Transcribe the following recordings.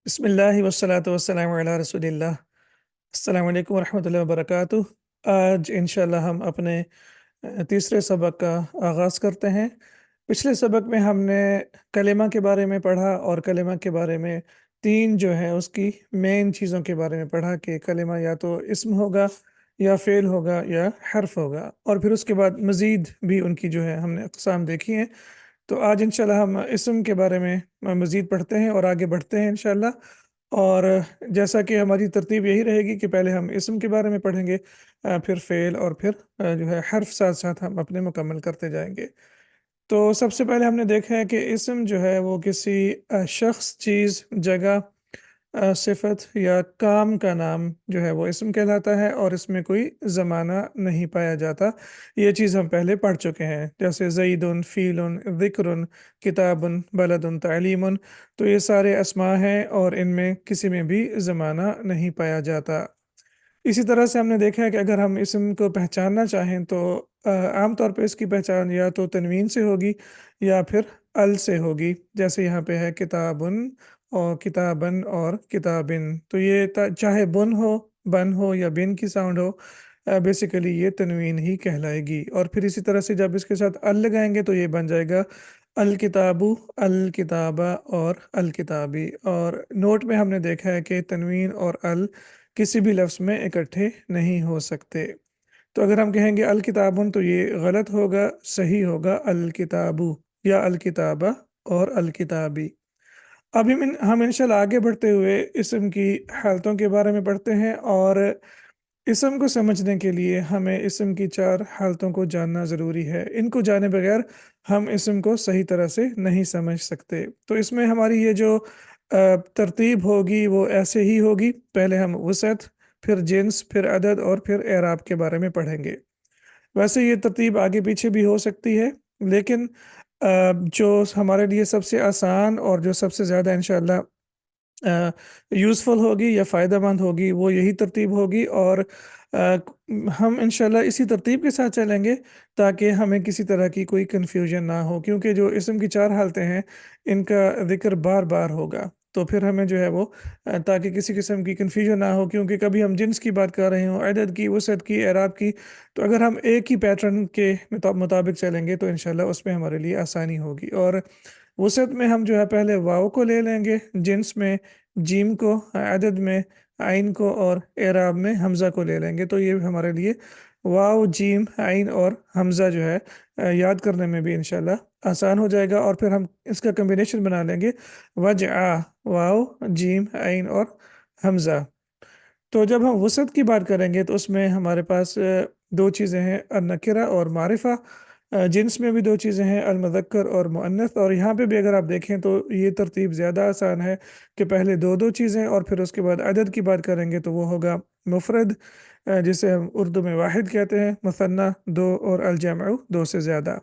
बिस्मिल्लाहि वस्सलातु वस्सलामु अला रसूलिल्लाह। अस्सलामु अलैकुम वरहमतुल्लाहि वबरकातुह। आज इंशाल्लाह हम अपने तीसरे सबक का आगाज़ करते हैं। पिछले सबक में हमने कलिमा के बारे में पढ़ा और कलिमा के बारे में तीन जो है उसकी मेन चीज़ों के बारे में पढ़ा कि कलिमा या तो इस्म होगा या फ़ेल होगा या हर्फ होगा, और फिर उसके बाद मज़ीद भी उनकी जो है हमने अक़साम देखी हैं। तो आज इंशाल्लाह हम इस्म के बारे में मज़ीद पढ़ते हैं और आगे बढ़ते हैं इंशाल्लाह। और जैसा कि हमारी तरतीब यही रहेगी कि पहले हम इस्म के बारे में पढ़ेंगे, फिर फ़ेल और फिर जो है हर्फ साथ-साथ हम अपने मुकम्मल करते जाएँगे। तो सबसे पहले हमने देखा है कि इस्म जो है वो किसी शख़्स, चीज़, जगह, सिफ़त या काम का नाम जो है वो इस्म कहलाता है और इसमें कोई ज़माना नहीं पाया जाता। ये चीज़ हम पहले पढ़ चुके हैं, जैसे ज़ईदुन, फ़ीलुन, ज़िक्रुन, किताबुन, बलदुन, तअलीमुन। तो ये सारे अस्मा हैं और इनमें किसी में भी ज़माना नहीं पाया जाता। इसी तरह से हमने देखा है कि अगर हम इस्म को पहचानना चाहें तो आम तौर पे इसकी पहचान या तो तनवीन से होगी या फिर अल से होगी। जैसे यहाँ पे है किताबुन और किताबन और किताबिन, तो ये चाहे बुन हो, बन हो या बिन की साउंड हो, बेसिकली ये तनवीन ही कहलाएगी। और फिर इसी तरह से जब इसके साथ अल लगाएंगे तो ये बन जाएगा अल किताबु, अल किताबा और अल किताबी। और नोट में हमने देखा है कि तनवीन और अल किसी भी लफ्ज़ में इकट्ठे नहीं हो सकते। तो अगर हम कहेंगे अल किताबुन तो ये गलत होगा, सही होगा अल किताबु या अल किताबा और अल किताबी। अभी हम इंशाल्लाह आगे बढ़ते हुए इस्म की हालतों के बारे में पढ़ते हैं, और इस्म को समझने के लिए हमें इस्म की 4 हालतों को जानना ज़रूरी है। इनको जाने बगैर हम इस्म को सही तरह से नहीं समझ सकते। तो इसमें हमारी ये जो तरतीब होगी वो ऐसे ही होगी। पहले हम वसअत, फिर जिन्स, फिर अदद और फिर एराब के बारे में पढ़ेंगे। वैसे ये तरतीब आगे पीछे भी हो सकती है, लेकिन जो हमारे लिए सबसे आसान और जो सबसे ज़्यादा इंशाअल्लाह यूज़फुल होगी या फ़ायदेमंद होगी वो यही तरतीब होगी। और हम इंशाल्लाह इसी तरतीब के साथ चलेंगे ताकि हमें किसी तरह की कोई कन्फ्यूजन ना हो, क्योंकि जो इस्म की 4 हालतें हैं इनका ज़िक्र बार-बार होगा। तो फिर हमें जो है वो ताकि किसी किस्म की कन्फ्यूजन ना हो, क्योंकि कभी हम जिन्स की बात कर रहे हों, अदद की, वसअत की, एराब की, तो अगर हम एक ही पैटर्न के मुताबिक चलेंगे तो इंशाल्लाह उसमें हमारे लिए आसानी होगी। और वसत में हम जो है पहले वाव को ले लेंगे, जिन्स में जीम को, अदद में आइन को और एराब में हमज़ा को ले लेंगे। तो ये हमारे लिए वाव, जीम, आइन और हमज़ा जो है याद करने में भी इंशाल्लाह आसान हो जाएगा। और फिर हम इसका कम्बिनेशन बना लेंगे वजआ, वाव, जीम, आइन और हमज़ा। तो जब हम वसत की बात करेंगे तो उसमें हमारे पास 2 चीज़ें हैं, अन-नकिरा और मारिफ़ा। जिन्स में भी 2 चीज़ें हैं, अल-मुज़क्कर और मुअन्नस। और यहाँ पे भी अगर आप देखें तो ये तरतीब ज़्यादा आसान है कि पहले 2-2 चीज़ें और फिर उसके बाद अदद की बात करेंगे तो वो होगा मुफ़रद, जिसे हम उर्दू में वाहिद कहते हैं, मुसन्ना 2 और अल-जमअ 2 से ज़्यादा।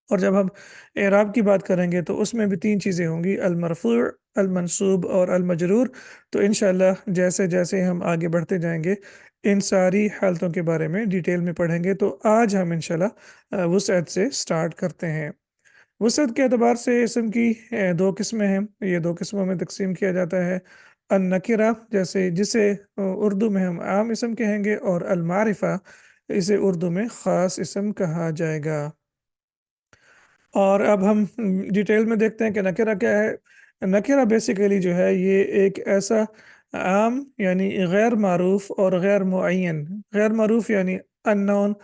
और जब हम एराब की बात करेंगे तो उसमें भी 3 चीज़ें होंगी, अल-मरफ़ू', अल-मंसूब और अल-मजरूर। तो इंशाअल्लाह जैसे-जैसे हम आगे बढ़ते जाएँगे, इन सारी हालतों के बारे में डिटेल में पढ़ेंगे। तो आज हम इंशाअल्लाह वुसअत से स्टार्ट करते हैं। वुसअत के एतबार से इस्म की 2 किस्में हैं। ये 2 किस्मों में तक़सीम किया जाता है। अन-नकिरा, जैसे जिसे उर्दू में हम आम इस्म कहेंगे, और अल-मारिफ़ा, इसे उर्दू में ख़ास इस्म कहा जाएगा। और अब हम डिटेल में देखते हैं कि नकेरा क्या है। नकेरा बेसिकली जो है ये एक ऐसा आम यानी गैर मारूफ और गैर मुअय्यन, गैर मारूफ यानी अननोन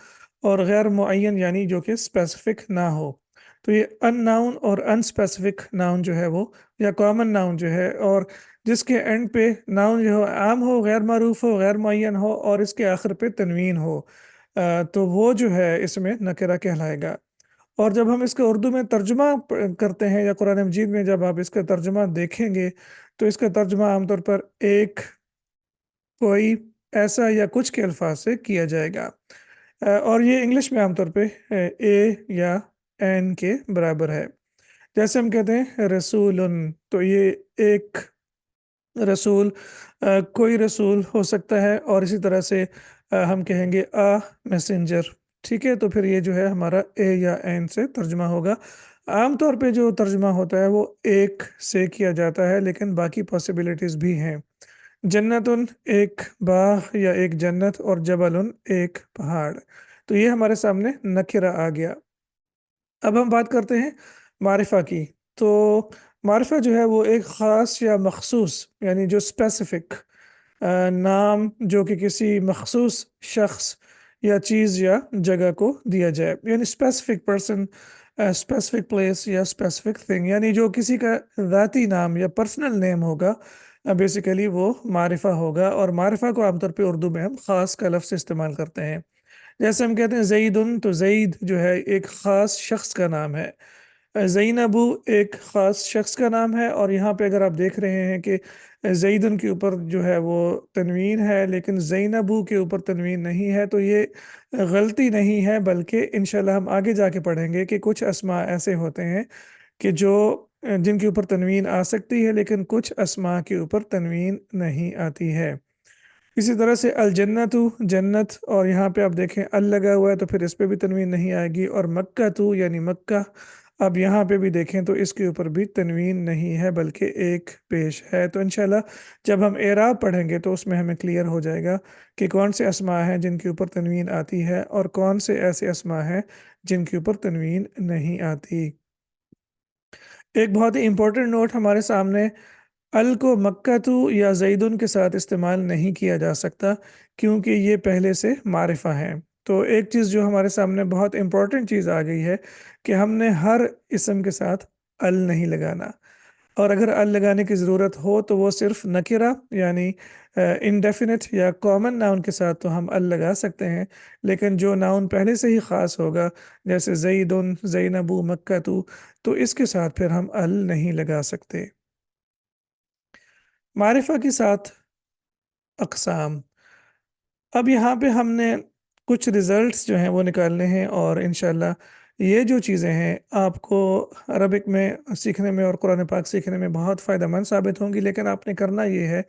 और गैर मुअय्यन यानी जो कि स्पेसिफिक ना हो। तो ये अननाउन और अनस्पेसिफिक नाउन जो है वो, या कॉमन नाउन जो है, और जिसके एंड पे नाउन जो है आम हो, गैर मारूफ हो, गैर मुअय्यन हो और इसके आखिर पे तनवीन हो, तो वो जो है इसमें नकेरा कहलाएगा। और जब हम इसका उर्दू में तर्जुमा करते हैं या कुरान मजीद में जब आप इसका तर्जुमा देखेंगे तो इसका तर्जुमा आमतौर पर एक, कोई, ऐसा या कुछ के अल्फाज से किया जाएगा। और ये इंग्लिश में आमतौर पे ए या एन के बराबर है। जैसे हम कहते हैं रसूलुन, तो ये एक रसूल, कोई रसूल हो सकता है। और इसी तरह से हम कहेंगे मैसेंजर। ठीक है, तो फिर ये जो है हमारा ए या एन से तर्जुमा होगा। عام طور پہ جو ترجمہ ہوتا ہے وہ ایک سے کیا جاتا ہے، لیکن باقی پاسبلٹیز بھی ہیں۔ جنتن ایک باغ یا ایک جنت، اور جبل ایک پہاڑ۔ تو یہ ہمارے سامنے نکرہ آ گیا۔ اب ہم بات کرتے ہیں معرفہ کی۔ تو معرفہ جو ہے وہ ایک خاص یا مخصوص، یعنی جو اسپیسیفک نام جو کہ کسی مخصوص شخص یا چیز یا جگہ کو دیا جائے، یعنی اسپیسیفک پرسن، اسپیسیفک پلیس یا اسپیسیفک تھنگ، یعنی جو کسی کا ذاتی نام یا پرسنل نیم ہوگا، بیسیکلی وہ معرفہ ہوگا۔ اور معرفہ کو عام طور پہ اردو میں ہم خاص کا لفظ استعمال کرتے ہیں۔ جیسے ہم کہتے ہیں زیدن، تو زید جو ہے ایک خاص شخص کا نام ہے۔ زینبو ایک خاص شخص کا نام ہے، اور یہاں پہ اگر آپ دیکھ رہے ہیں کہ زیدن کے اوپر جو ہے وہ تنوین ہے لیکن زینبو کے اوپر تنوین نہیں ہے، تو یہ غلطی نہیں ہے، بلکہ انشاءاللہ ہم آگے جا کے پڑھیں گے کہ کچھ اسماء ایسے ہوتے ہیں کہ جن کے اوپر تنوین آ سکتی ہے، لیکن کچھ اسماء کے اوپر تنوین نہیں آتی ہے۔ اسی طرح سے الجنت جنت، اور یہاں پہ آپ دیکھیں ال لگا ہوا ہے تو پھر اس پہ بھی تنوین نہیں آئے گی۔ اور مکہ تو یعنی مکہ، اب یہاں پہ بھی دیکھیں تو اس کے اوپر بھی تنوین نہیں ہے بلکہ ایک پیش ہے۔ تو انشاءاللہ جب ہم اعراب پڑھیں گے تو اس میں ہمیں کلیئر ہو جائے گا کہ کون سے اسماء ہیں جن کے اوپر تنوین آتی ہے اور کون سے ایسے اسماء ہیں جن کے اوپر تنوین نہیں آتی۔ ایک بہت ہی امپورٹنٹ نوٹ ہمارے سامنے، ال کو مکہ یا زیدن کے ساتھ استعمال نہیں کیا جا سکتا کیونکہ یہ پہلے سے معرفہ ہے۔ تو ایک چیز جو ہمارے سامنے بہت امپورٹنٹ چیز آ گئی ہے کہ ہم نے ہر اسم کے ساتھ ال نہیں لگانا، اور اگر ال لگانے کی ضرورت ہو تو وہ صرف نکرہ یعنی انڈیفینٹ یا کامن ناؤن کے ساتھ تو ہم ال لگا سکتے ہیں، لیکن جو ناؤن پہلے سے ہی خاص ہوگا جیسے زیدن، زینبو، مکہ تو اس کے ساتھ پھر ہم ال نہیں لگا سکتے۔ معرفہ کے ساتھ اقسام، اب یہاں پہ ہم نے کچھ ریزلٹس جو ہیں وہ نکالنے ہیں، اور انشاءاللہ یہ جو چیزیں ہیں آپ کو عربک میں سیکھنے میں اور قرآن پاک سیکھنے میں بہت فائدہ مند ثابت ہوں گی، لیکن آپ نے کرنا یہ ہے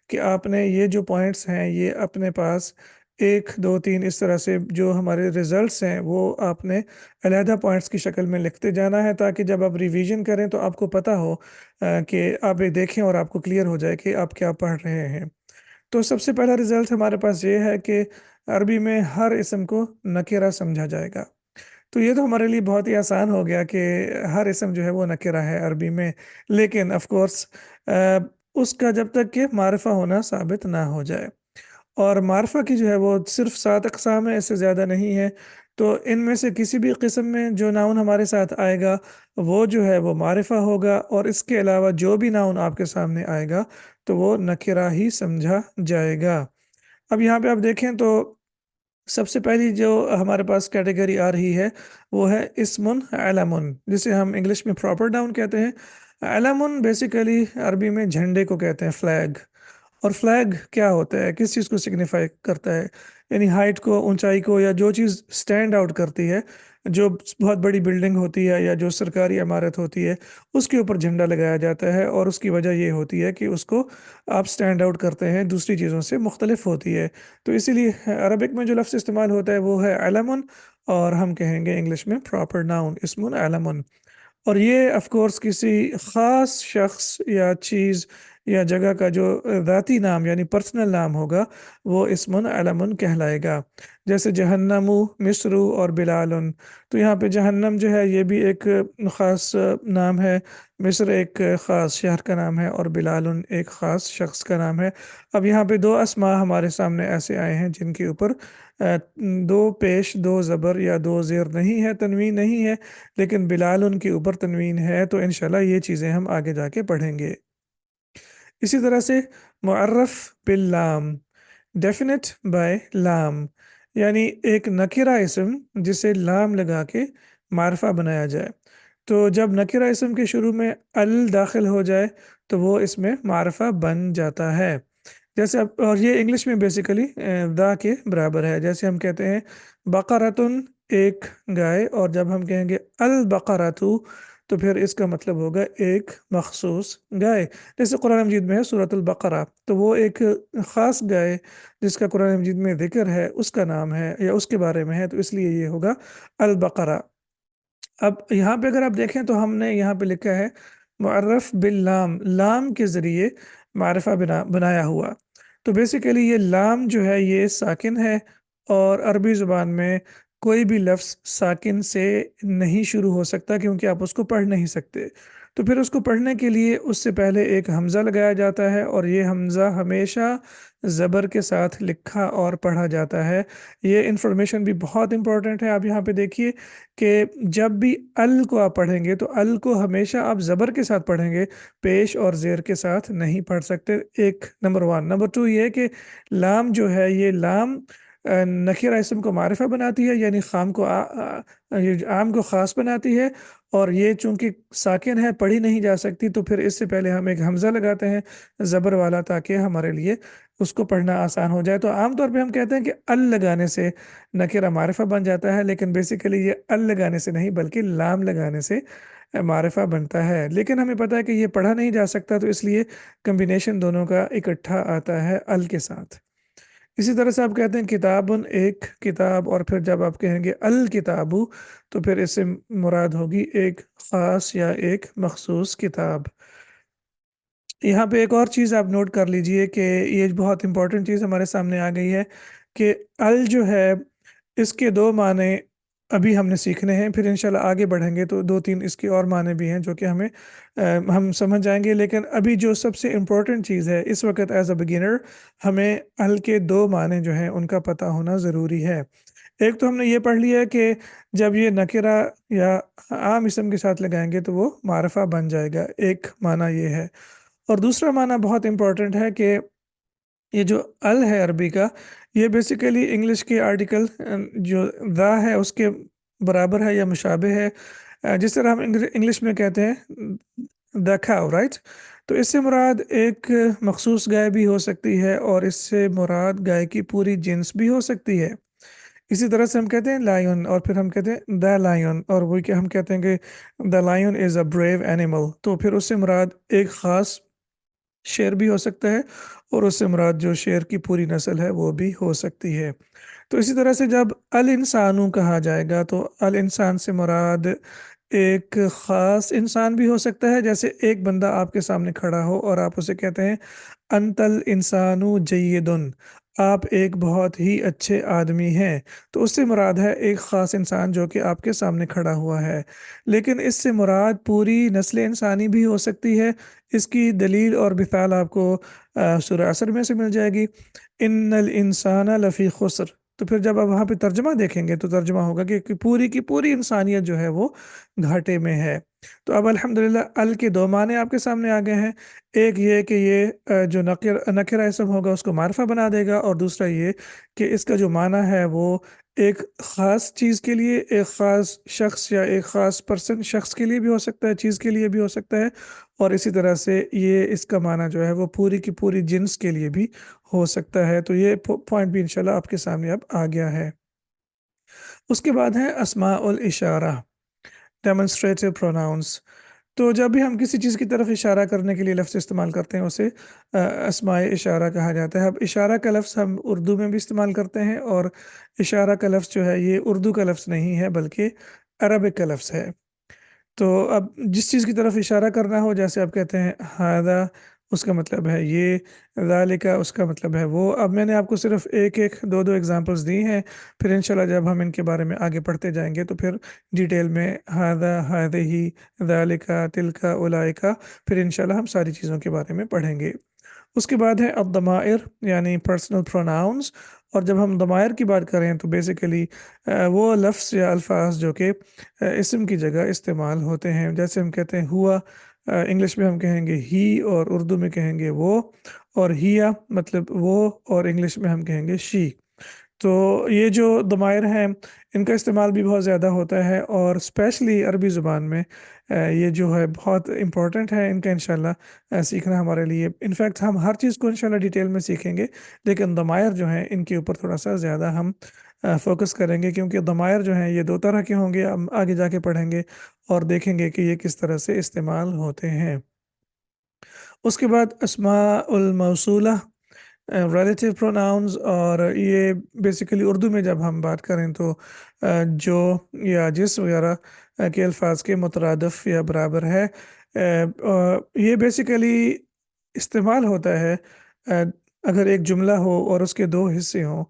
کہ آپ نے یہ جو پوائنٹس ہیں یہ اپنے پاس 1 2 3 اس طرح سے جو ہمارے ریزلٹس ہیں وہ آپ نے علیحدہ پوائنٹس کی شکل میں لکھتے جانا ہے، تاکہ جب آپ ریویژن کریں تو آپ کو پتہ ہو کہ آپ یہ دیکھیں اور آپ کو کلیئر ہو جائے کہ آپ کیا پڑھ رہے ہیں۔ تو سب سے پہلا رزلٹ ہمارے پاس یہ ہے کہ عربی میں ہر اسم کو نکرہ سمجھا جائے گا۔ تو یہ تو ہمارے لیے بہت ہی آسان ہو گیا کہ ہر اسم جو ہے وہ نکرہ ہے عربی میں، لیکن آف کورس اس کا جب تک کہ معرفہ ہونا ثابت نہ ہو جائے، اور معرفہ کی جو ہے وہ صرف 7 اقسام ہے، اس سے زیادہ نہیں ہے۔ تو ان میں سے کسی بھی قسم میں جو ناؤن ہمارے ساتھ آئے گا وہ جو ہے وہ معرفہ ہوگا، اور اس کے علاوہ جو بھی ناؤن آپ کے سامنے آئے گا تو وہ نکرہ ہی سمجھا جائے گا۔ اب یہاں پہ آپ دیکھیں تو سب سے پہلی جو ہمارے پاس کیٹیگری آ رہی ہے وہ ہے اسم علم، جسے ہم انگلش میں پراپر ناؤن کہتے ہیں۔ علم بیسیکلی عربی میں جھنڈے کو کہتے ہیں، فلیگ۔ اور فلیگ کیا ہوتا ہے، کس چیز کو سگنیفائی کرتا ہے؟ یعنی ہائٹ کو، اونچائی کو، یا جو چیز سٹینڈ آؤٹ کرتی ہے، جو بہت بڑی بلڈنگ ہوتی ہے یا جو سرکاری عمارت ہوتی ہے اس کے اوپر جھنڈا لگایا جاتا ہے، اور اس کی وجہ یہ ہوتی ہے کہ اس کو آپ سٹینڈ آؤٹ کرتے ہیں، دوسری چیزوں سے مختلف ہوتی ہے۔ تو اسی لیے عربک میں جو لفظ استعمال ہوتا ہے وہ ہے علم، اور ہم کہیں گے انگلش میں پراپر ناؤن اسم علم۔ اور یہ آف کورس کسی خاص شخص یا چیز یا جگہ کا جو ذاتی نام یعنی پرسنل نام ہوگا وہ اسم علم کہلائے گا۔ جیسے جہنم، مصر اور بلال، تو یہاں پہ جہنم جو ہے یہ بھی ایک خاص نام ہے، مصر ایک خاص شہر کا نام ہے، اور بلال ایک خاص شخص کا نام ہے۔ اب یہاں پہ 2 اسماء ہمارے سامنے ایسے آئے ہیں جن کے اوپر 2 پیش، 2 زبر یا 2 زیر نہیں ہے، تنوین نہیں ہے، لیکن بلال ان کے اوپر تنوین ہے۔ تو انشاءاللہ یہ چیزیں ہم آگے جا کے پڑھیں گے۔ اسی طرح سے معرف باللام، ڈیفینٹ بائی لام، یعنی ایک نکرہ اسم جسے لام لگا کے معرفہ بنایا جائے۔ تو جب نکرہ اسم کے شروع میں ال داخل ہو جائے تو وہ اس میں معرفہ بن جاتا ہے۔ جیسے اور یہ انگلش میں بیسیکلی دا کے برابر ہے۔ جیسے ہم کہتے ہیں بقرتن ایک گائے، اور جب ہم کہیں گے البقرتو تو پھر اس کا مطلب ہوگا ایک مخصوص گائے۔ جیسے قرآن مجید میں ہے سورۃ البقرہ، تو وہ ایک خاص گائے جس کا قرآن مجید میں ذکر ہے اس کا نام ہے یا اس کے بارے میں ہے، تو اس لیے یہ ہوگا البقرہ۔ अब यहाँ पे अगर आप देखें तो हमने यहाँ पे लिखा है मुअर्रफ बिल लाम, लाम के ज़रिए मारिफा बनाया हुआ। तो बेसिकली ये लाम जो है ये साकिन है, और अरबी ज़ुबान में कोई भी लफ्ज़ साकिन से नहीं शुरू हो सकता, क्योंकि आप उसको पढ़ नहीं सकते। तो फिर उसको पढ़ने के लिए उससे पहले एक हमज़ा लगाया जाता है, और ये हमज़ा हमेशा ज़बर के साथ लिखा और पढ़ा जाता है। ये इन्फॉर्मेशन भी बहुत इंपॉर्टेंट है। आप यहाँ पे देखिए कि जब भी अल को आप पढ़ेंगे तो अल को हमेशा आप ज़बर के साथ पढ़ेंगे, पेश और ज़ेर के साथ नहीं पढ़ सकते। एक नंबर वन। नंबर टू ये है कि लाम जो है ये लाम नकीरा इसम को मारिफा बनाती है, यानी खाम को ये आम को ख़ास बनाती है, और ये चूंकि साकिन है पढ़ी नहीं जा सकती, तो फिर इससे पहले हम एक हमज़ा लगाते हैं ज़बर वाला, ताकि हमारे लिए उसको पढ़ना आसान हो जाए। तो आम तौर पे हम कहते हैं कि अल लगाने से नकीरा मारिफा बन जाता है, लेकिन बेसिकली ये अल लगाने से नहीं बल्कि लाम लगाने से मारिफा बनता है। लेकिन हमें पता है कि ये पढ़ा नहीं जा सकता, तो इसलिए कम्बिनेशन दोनों का इकट्ठा आता है अल के साथ। इसी तरह से आप कहते हैं किताबुन, एक किताब, और फिर जब आप कहेंगे अल किताबु तो फिर इससे मुराद होगी एक ख़ास या एक मखसूस किताब। यहाँ पे एक और चीज़ आप नोट कर लीजिए कि ये बहुत इंपॉर्टेंट चीज़ हमारे सामने आ गई है कि अल जो है इसके दो माने अभी हमने सीखने हैं, फिर इंशाल्लाह आगे बढ़ेंगे तो दो तीन इसके और माने भी हैं जो कि हम समझ जाएंगे। लेकिन अभी जो सबसे इम्पोर्टेंट चीज़ है इस वक्त एज अ बिगिनर, हमें अल के दो माने जो हैं उनका पता होना ज़रूरी है। एक तो हमने ये पढ़ लिया है कि जब ये नकिरा या आम इसम के साथ लगाएंगे तो वो मारफा बन जाएगा, एक माना ये है। और दूसरा माना बहुत इम्पोर्टेंट है कि ये जो अल है अरबी का, ये बेसिकली इंग्लिश के आर्टिकल जो द है उसके बराबर है या मुशाबे है। जिस तरह हम इंग्लिश में कहते हैं द काउ, राइट? तो इससे मुराद एक मखसूस गाय भी हो सकती है, और इससे मुराद गाय की पूरी जिन्स भी हो सकती है। इसी तरह से हम कहते हैं लायन, और फिर हम कहते हैं द लायन, और वही कि हम कहते हैं कि the lion is a brave animal, तो फिर उससे मुराद एक ख़ास शेर भी हो सकता है, और उससे मुराद जो शेर की पूरी नस्ल है वो भी हो सकती है। तो इसी तरह से जब अल इंसानू कहा जाएगा तो अल इंसान से मुराद एक ख़ास इंसान भी हो सकता है। जैसे एक बंदा आपके सामने खड़ा हो और आप उसे कहते हैं अंतल इंसानु जय्यदुन, आप एक बहुत ही अच्छे आदमी हैं, तो उससे मुराद है एक ख़ास इंसान जो कि आपके सामने खड़ा हुआ है। लेकिन इससे मुराद पूरी नस्ल इंसानी भी हो सकती है। इसकी दलील और मिसाल आपको सूरह असर में से मिल जाएगी। इन्नल इंसाना लफ़ी खुस्र, तो फिर जब आप वहाँ पे तर्जमा देखेंगे तो तर्जमा होगा कि पूरी की पूरी इंसानियत जो है वो घाटे में है। तो अब अल्हम्दुलिल्लाह अल के दो माने आपके सामने आ गए हैं। एक ये कि ये जो नकिरा इसम होगा उसको मारफा बना देगा, और दूसरा ये कि इसका जो माना है वो एक ख़ास चीज़ के लिए, एक ख़ास शख्स या एक ख़ास पर्सन शख्स के लिए भी हो सकता है, चीज़ के लिए भी हो सकता है, और इसी तरह से ये इसका माना जो है वो पूरी की पूरी जिन्स के लिए भी हो सकता है। तो ये पॉइंट भी इंशाल्लाह आपके सामने अब आ गया है। उसके बाद है अस्माउल इशारा, डेमोन्स्ट्रेटिव प्रोनाउंस। तो जब भी हम किसी चीज़ की तरफ इशारा करने के लिए लफ्ज़ इस्तेमाल करते हैं उसे अस्माए इशारा कहा जाता है। अब इशारा का लफ्ज़ हम उर्दू में भी इस्तेमाल करते हैं, और इशारा का लफ्ज़ जो है ये उर्दू का लफ्ज़ नहीं है बल्कि अरबिक का लफ्ज़ है। तो अब जिस चीज़ की तरफ इशारा करना हो, जैसे आप कहते हैं हादा, उसका मतलब है ये, ज़ालिका उसका मतलब है वो। अब मैंने आपको सिर्फ एक एक दो दो एग्जांपल्स दी हैं, फिर इंशाल्लाह जब हम इनके बारे में आगे पढ़ते जाएंगे तो फिर डिटेल में हादा, हादिही, ज़ालिका, तिलका, उलाइका, फिर इंशाल्लाह हम सारी चीज़ों के बारे में पढ़ेंगे। उसके बाद है अब दमायर यानी पर्सनल प्रोनाउंस। और जब हम दमायर की बात करें तो बेसिकली वो लफ्ज़ या अल्फाज जो कि इसम की जगह इस्तेमाल होते हैं। जैसे हम कहते हैं हुआ, इंग्लिश में हम कहेंगे ही, और उर्दू में कहेंगे वो, और हिया मतलब वो, और इंग्लिश में हम कहेंगे शी। तो ये जो दमायर हैं इनका इस्तेमाल भी बहुत ज़्यादा होता है, और स्पेशली अरबी ज़ुबान में ये जो है बहुत इम्पोर्टेंट है। इनका इंशाल्लाह सीखना हमारे लिए, इनफैक्ट हम हर चीज़ को इंशाल्लाह डिटेल में सीखेंगे, लेकिन दमायर जो हैं इनके ऊपर थोड़ा सा ज़्यादा हम फोकस करेंगे, क्योंकि दमायर जो हैं ये दो तरह के होंगे, हम आगे जाके पढ़ेंगे और देखेंगे कि ये किस तरह से इस्तेमाल होते हैं। उसके बाद अस्माउल मौसूला, रिलेटिव प्रोनाउंस, और ये बेसिकली उर्दू में जब हम बात करें तो जो या जिस वगैरह के अल्फाज के मुतरादफ या बराबर है। ये बेसिकली इस्तेमाल होता है अगर एक जुमला हो और उसके दो हिस्से हों,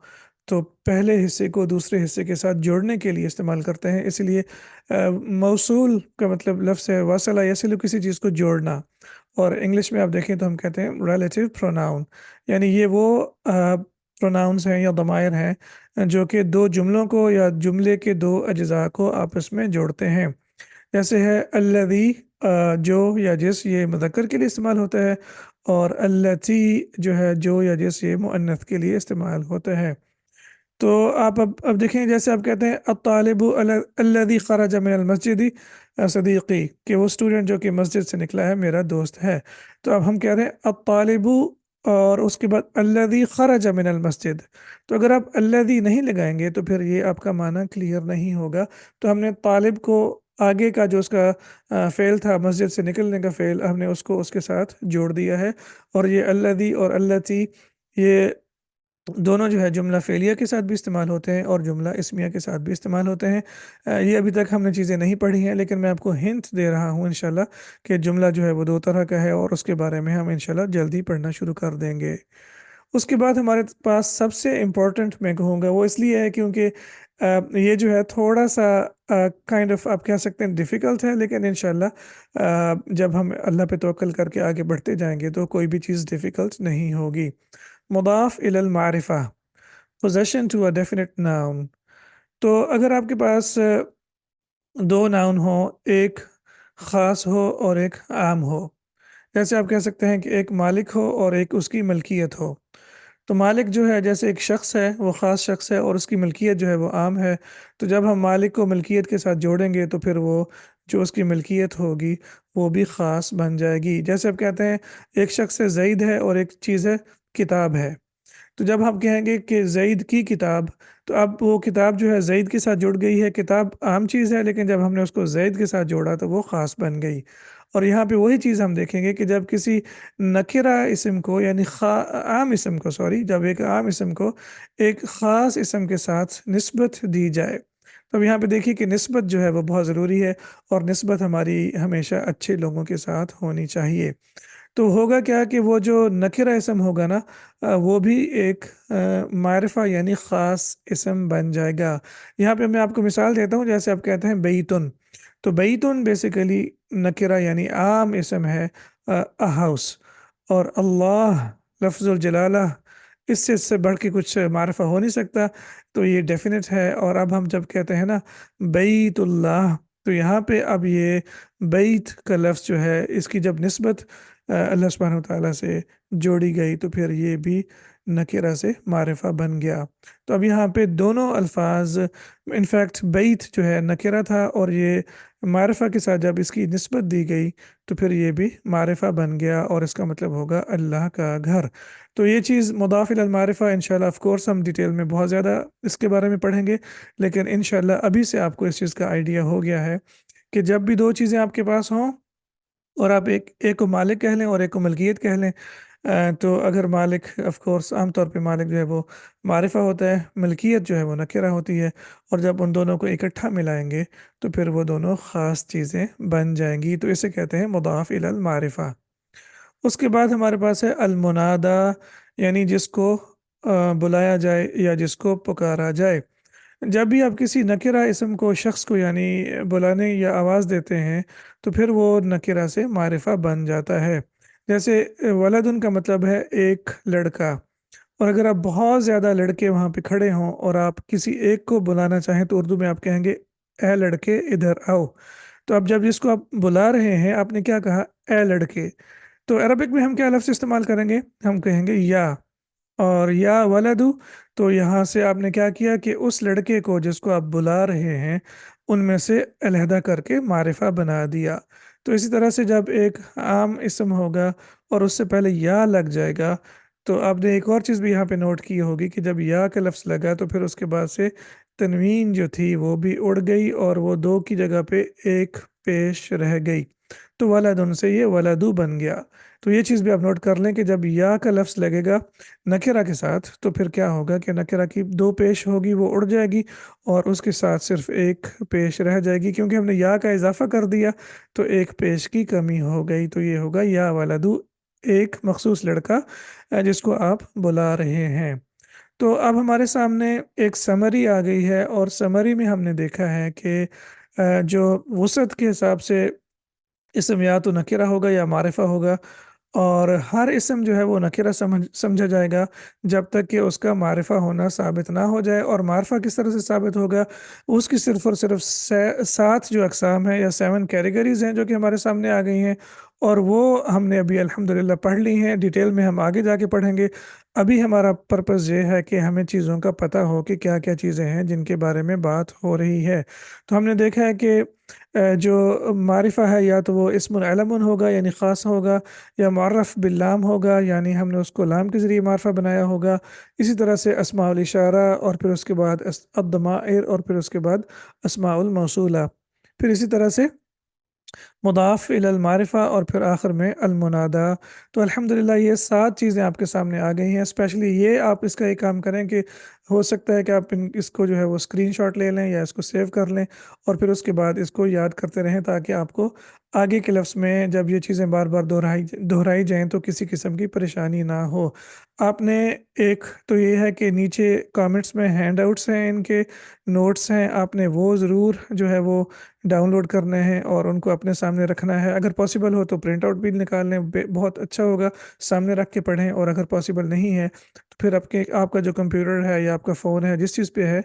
तो पहले हिस्से को दूसरे हिस्से के साथ जोड़ने के लिए इस्तेमाल करते हैं। इसलिए मौसूल का मतलब लफ्ज़ है वसला यसिलु, किसी चीज़ को जोड़ना। और इंग्लिश में आप देखें तो हम कहते हैं रिलेटिव प्रोनाउन, यानी ये वो प्रोनाउंस हैं या दमायर हैं जो कि दो जुमलों को या जुमले के दो अज्जा को आपस में जोड़ते हैं। जैसे है अल्लज़ी, जो या जिस, ये मुज़क्कर के लिए इस्तेमाल होता है, और अल्लती जो है जो या जिस, ये मुअन्नथ के लिए इस्तेमाल होता है। तो आप अब देखें, जैसे आप कहते हैं अत्तालिबु अल्लज़ी खरज मिनल मस्जिदी सदीक़ी, कि वो स्टूडेंट जो कि मस्जिद से निकला है मेरा दोस्त है। तो अब हम कह रहे हैं अत्तालिबु और उसके बाद अल्लज़ी खरज मिनल मस्जिद। तो अगर आप अल्लज़ी नहीं लगाएंगे तो फिर ये आपका माना क्लियर नहीं होगा। तो हमने तालिब को आगे का जो उसका फ़ेल था, मस्जिद से निकलने का फ़ेल, हमने उसको उसके साथ जोड़ दिया है। और ये अल्लज़ी और अल्लती, ये दोनों जो है जुमला फ़ेलिया के साथ भी इस्तेमाल होते हैं और जुमला इस्मिया के साथ भी इस्तेमाल होते हैं। ये अभी तक हमने चीज़ें नहीं पढ़ी हैं, लेकिन मैं आपको हिंट दे रहा हूँ इंशाल्लाह कि जुमला जो है वो दो तरह का है, और उसके बारे में हम इंशाल्लाह जल्दी पढ़ना शुरू कर देंगे। उसके बाद हमारे पास सबसे इम्पोर्टेंट मैं कहूँगा वो इसलिए है क्योंकि ये जो है थोड़ा सा काइंड ऑफ आप कह सकते हैं डिफ़िकल्ट है, लेकिन इंशाल्लाह जब हम अल्लाह पे तवक्कल करके आगे बढ़ते जाएंगे तो कोई भी चीज़ डिफ़िकल्ट नहीं होगी। मुदाफ़ इलल मारिफा, possession to a definite noun. तो अगर आपके पास दो नाउन हो, एक ख़ास हो और एक आम हो। जैसे आप कह सकते हैं कि एक मालिक हो और एक उसकी मलकियत हो। तो मालिक जो है जैसे एक शख्स है, वो ख़ास शख्स है, और उसकी मलकियत जो है वो आम है। तो जब हम मालिक को मलकियत के साथ जोड़ेंगे तो फिर वो जो उसकी मलकियत होगी वो भी ख़ास बन जाएगी। जैसे आप कहते हैं एक शख्स है ज़ईद है और एक चीज़ है किताब है। तो जब हम कहेंगे कि ज़ईद की किताब, तो अब वो किताब जो है ज़ईद के साथ जुड़ गई है। किताब आम चीज़ है, लेकिन जब हमने उसको ज़ईद के साथ जोड़ा तो वो ख़ास बन गई। और यहाँ पे वही चीज़ हम देखेंगे कि जब किसी नकिरा इस्म को, यानी आम इस्म को, सॉरी, जब एक आम इस्म को एक ख़ास इस्म के साथ निस्बत दी जाए, तो अब यहाँ पे देखिए कि निस्बत जो है वो बहुत ज़रूरी है, और निस्बत हमारी हमेशा अच्छे लोगों के साथ होनी चाहिए। तो होगा क्या कि वो जो नकिरा इसम होगा ना, वो भी एक मारिफा यानी ख़ास इसम बन जाएगा। यहाँ पे मैं आपको मिसाल देता हूँ, जैसे आप कहते हैं बैतुन। तो बैतुन बेसिकली नकिरा यानी आम इसम है, अ हाउस। और अल्लाह लफ्ज़ुल जलाला, इससे बढ़ के कुछ मारिफा हो नहीं सकता। तो ये डेफिनेट है। और अब हम जब कहते हैं ना बैतुल्लाह, तो यहाँ पे अब ये बैत का लफ्ज़ जो है, इसकी जब निस्बत अल्लाह सुब्हानहू व तआला से जोड़ी गई तो फिर ये भी नकिरा से मारिफा बन गया। तो अब यहाँ पे दोनों अल्फाज, इनफैक्ट बैत जो है नकिरा था, और ये मारिफा के साथ जब इसकी निस्बत दी गई तो फिर ये भी मारिफा बन गया, और इसका मतलब होगा अल्लाह का घर। तो ये चीज़ मुदाफ़ इलल मारिफा इंशाल्लाह ऑफ कोर्स हम डिटेल में बहुत ज़्यादा इसके बारे में पढ़ेंगे, लेकिन इंशाल्लाह अभी से आपको इस चीज़ का आइडिया हो गया है कि जब भी दो चीज़ें आपके पास हों और आप एक एक को मालिक कह लें और एक को मलकियत कह लें, तो अगर मालिक, ऑफ कोर्स आम तौर पे मालिक जो है वो मारिफा होता है, मलकियत जो है वो नकिरा होती है, और जब उन दोनों को इकट्ठा मिलाएंगे तो फिर वो दोनों ख़ास चीज़ें बन जाएंगी। तो इसे कहते हैं मुदाफ़ इलल मारिफा। उसके बाद हमारे पास है अलमुनादा, यानी जिसको बुलाया जाए या जिसको पुकारा जाए। जब भी आप किसी नकिरा इसम को, शख्स को यानी बुलाने या आवाज़ देते हैं, तो फिर वो नकिरा से मारिफा बन जाता है। जैसे वलदुन का मतलब है एक लड़का, और अगर आप बहुत ज़्यादा लड़के वहाँ पे खड़े हों और आप किसी एक को बुलाना चाहें तो उर्दू में आप कहेंगे ए लड़के इधर आओ। तो अब जब जिसको आप बुला रहे हैं, आपने क्या कहा, ए लड़के। तो अरबिक में हम क्या लफ्ज़ इस्तेमाल करेंगे, हम कहेंगे या। और या वलदु, तो यहाँ से आपने क्या किया कि उस लड़के को जिसको आप बुला रहे हैं उनमें से अलहदा करके मारिफा बना दिया। तो इसी तरह से जब एक आम इसम होगा और उससे पहले या लग जाएगा, तो आपने एक और चीज़ भी यहाँ पे नोट की होगी कि जब या का लफ्ज़ लगा तो फिर उसके बाद से तनवीन जो थी वो भी उड़ गई, और वो दो की जगह पे एक पेश रह गई। تو वलदुन से ये वलदु बन गया। तो ये चीज़ भी आप नोट कर लें कि जब या का लफ्ज़ लगेगा नकिरा के साथ तो फिर क्या होगा कि नकिरा की दो पेश होगी वो उड़ जाएगी और उसके साथ सिर्फ एक पेश रह जाएगी, क्योंकि हमने या का इजाफा कर दिया तो एक पेश की कमी हो गई। तो ये होगा या वलदु, एक मखसूस लड़का जिसको आप बुला रहे हैं। तो अब हमारे सामने एक समरी आ गई है और समरी में हमने देखा है कि जो वसअत के हिसाब से इसम या तो नकिरा होगा या मारिफा होगा, और हर इसम जो है वो नकिरा समझा जाएगा जब तक कि उसका मारिफा होना साबित ना हो जाए। और मारिफा किस तरह से साबित होगा, उसकी सिर्फ और सिर्फ सात जो अकसाम है या 7 कैटेगरीज हैं जो कि हमारे सामने आ गई हैं, और वो हमने अभी अल्हम्दुलिल्लाह पढ़ ली हैं। डिटेल में हम आगे जाके पढ़ेंगे। अभी हमारा पर्पज़ ये है कि हमें चीज़ों का पता हो कि क्या क्या चीज़ें हैं जिनके बारे में बात हो रही है। तो हमने देखा है कि जो मारिफा है या तो वो इस्मुल अलमुन होगा यानी ख़ास होगा, या मुअर्रफ़ बिल्लाम होगा यानी हमने उसको लाम के ज़रिए मारिफा बनाया होगा। इसी तरह से अस्माउल इशारा, और फिर उसके बाद अद-दमाइर, और फिर उसके बाद अस्माउल मौसूला, फिर इसी तरह से मुदाफ़ इलल मारिफ़ा, और फिर आखिर में अलमुनादा। तो अल्हम्दुलिल्लाह ये 7 चीज़ें आपके सामने आ गई हैं। स्पेशली ये आप इसका एक काम करें कि हो सकता है कि आप इसको जो है वो स्क्रीनशॉट ले लें या इसको सेव कर लें, और फिर उसके बाद इसको याद करते रहें ताकि आपको आगे के लफ्ज़ में जब ये चीज़ें बार बार दोहराई दोहराई जाएँ तो किसी किस्म की परेशानी ना हो। आपने एक तो ये है कि नीचे कमेंट्स में हैंडआउट्स हैं, इनके नोट्स हैं, आपने वो ज़रूर जो है वो डाउनलोड करने हैं और उनको अपने सामने रखना है। अगर पॉसिबल हो तो प्रिंट आउट भी निकाल लें, बहुत अच्छा होगा, सामने रख के पढ़ें। और अगर पॉसिबल नहीं है तो फिर आपका जो कंप्यूटर है या आपका फ़ोन है, जिस चीज़ पे है,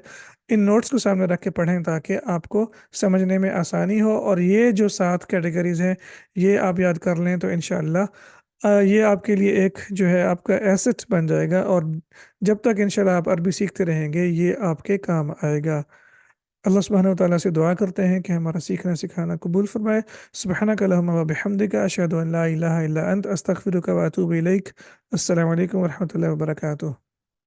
इन नोट्स को सामने रख के पढ़ें ताकि आपको समझने में आसानी हो। और ये जो 7 कैटेगरीज़ हैं ये आप याद कर लें तो इंशाअल्लाह ये आपके लिए एक जो है आपका एसेट बन जाएगा, और जब तक इंशाल्लाह आप अरबी सीखते रहेंगे ये आपके काम आएगा। अल्लाह सुब्हानहू व तआला से दुआ करते हैं कि हमारा सीखना सिखाना कबूल फरमाए। सुब्हानक अल्लाहुम्मा व बिहम्दिका अशहदु अन ला इलाहा इल्ला अंत अस्तगफिरुका व अतूबु इलैक। अस्सलामु अलैकुम व रहमतुल्लाहि व बरकातुहू।